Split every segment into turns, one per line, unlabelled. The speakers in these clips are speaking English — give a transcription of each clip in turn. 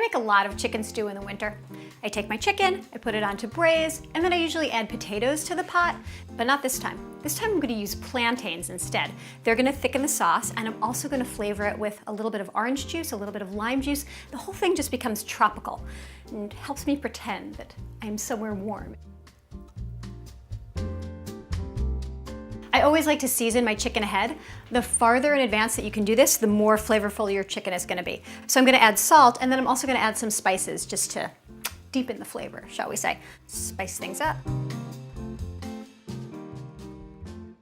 make a lot of chicken stew in the winter. I take my chicken, I put it on to braise, and then I usually add potatoes to the pot, but not this time. This time I'm gonna use plantains instead. They're gonna thicken the sauce, and I'm also gonna flavor it with a little bit of orange juice, a little bit of lime juice. The whole thing just becomes tropical and helps me pretend that I'm somewhere warm. I always like to season my chicken ahead. The farther in advance that you can do this, the more flavorful your chicken is gonna be. So I'm gonna add salt, and then I'm also gonna add some spices just to deepen the flavor, shall we say. Spice things up.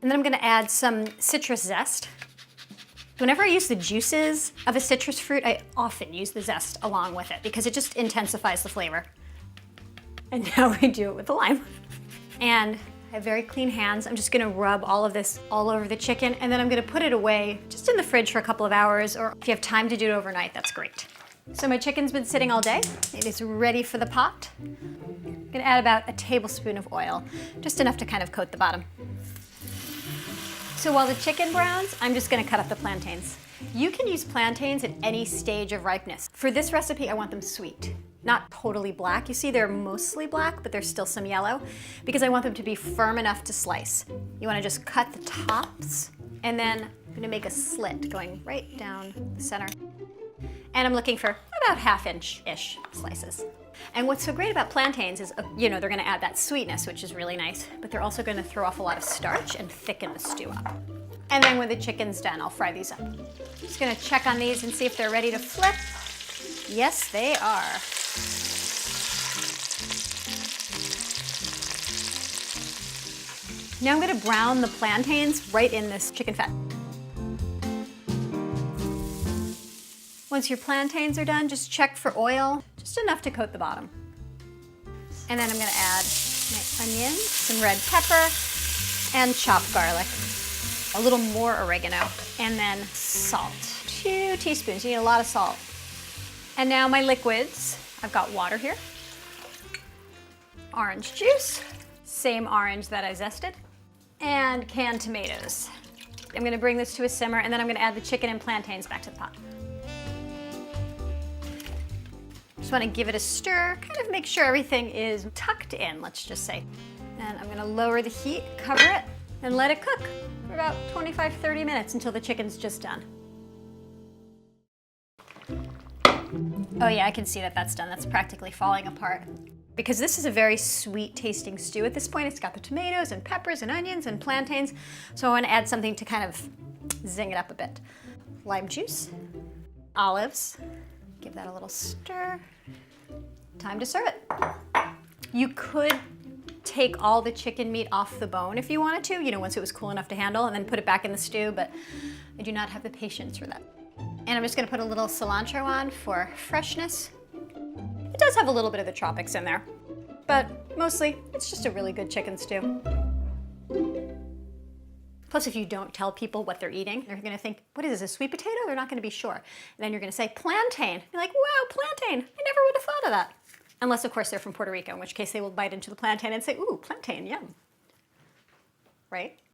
And then I'm gonna add some citrus zest. Whenever I use the juices of a citrus fruit, I often use the zest along with it because it just intensifies the flavor. And now we do it with the lime. And I have very clean hands. I'm just gonna rub all of this all over the chicken, and then I'm gonna put it away just in the fridge for a couple of hours, or if you have time to do it overnight, that's great. So my chicken's been sitting all day. It is ready for the pot. I'm gonna add about a tablespoon of oil, just enough to kind of coat the bottom. So while the chicken browns, I'm just gonna cut up the plantains. You can use plantains at any stage of ripeness. For this recipe, I want them sweet, not totally black. You see they're mostly black, but there's still some yellow, because I want them to be firm enough to slice. You wanna just cut the tops, and then I'm gonna make a slit going right down the center. And I'm looking for about 1/2 inch-ish slices. And what's so great about plantains is, they're gonna add that sweetness, which is really nice, but they're also gonna throw off a lot of starch and thicken the stew up. And then when the chicken's done, I'll fry these up. Just gonna check on these and see if they're ready to flip. Yes, they are. Now I'm gonna brown the plantains right in this chicken fat. Once your plantains are done, just check for oil, just enough to coat the bottom. And then I'm gonna add my onions, some red pepper, and chopped garlic. A little more oregano, and then salt. 2 teaspoons, you need a lot of salt. And now my liquids. I've got water here, orange juice, same orange that I zested, and canned tomatoes. I'm gonna bring this to a simmer, and then I'm gonna add the chicken and plantains back to the pot. Just wanna give it a stir, kind of make sure everything is tucked in, let's just say. And I'm gonna lower the heat, cover it, and let it cook for about 25-30 minutes until the chicken's just done. Oh yeah, I can see that that's done. That's practically falling apart. Because this is a very sweet tasting stew at this point. It's got the tomatoes and peppers and onions and plantains. So I want to add something to kind of zing it up a bit. Lime juice, olives, give that a little stir. Time to serve it. You could take all the chicken meat off the bone if you wanted to, once it was cool enough to handle, and then put it back in the stew, but I do not have the patience for that. And I'm just gonna put a little cilantro on for freshness. It does have a little bit of the tropics in there, but mostly it's just a really good chicken stew. Plus, if you don't tell people what they're eating, they're gonna think, what is this, a sweet potato? They're not gonna be sure. And then you're gonna say, plantain. You're like, wow, plantain. I never would have thought of that. Unless, of course, they're from Puerto Rico, in which case they will bite into the plantain and say, ooh, plantain, yum. Right?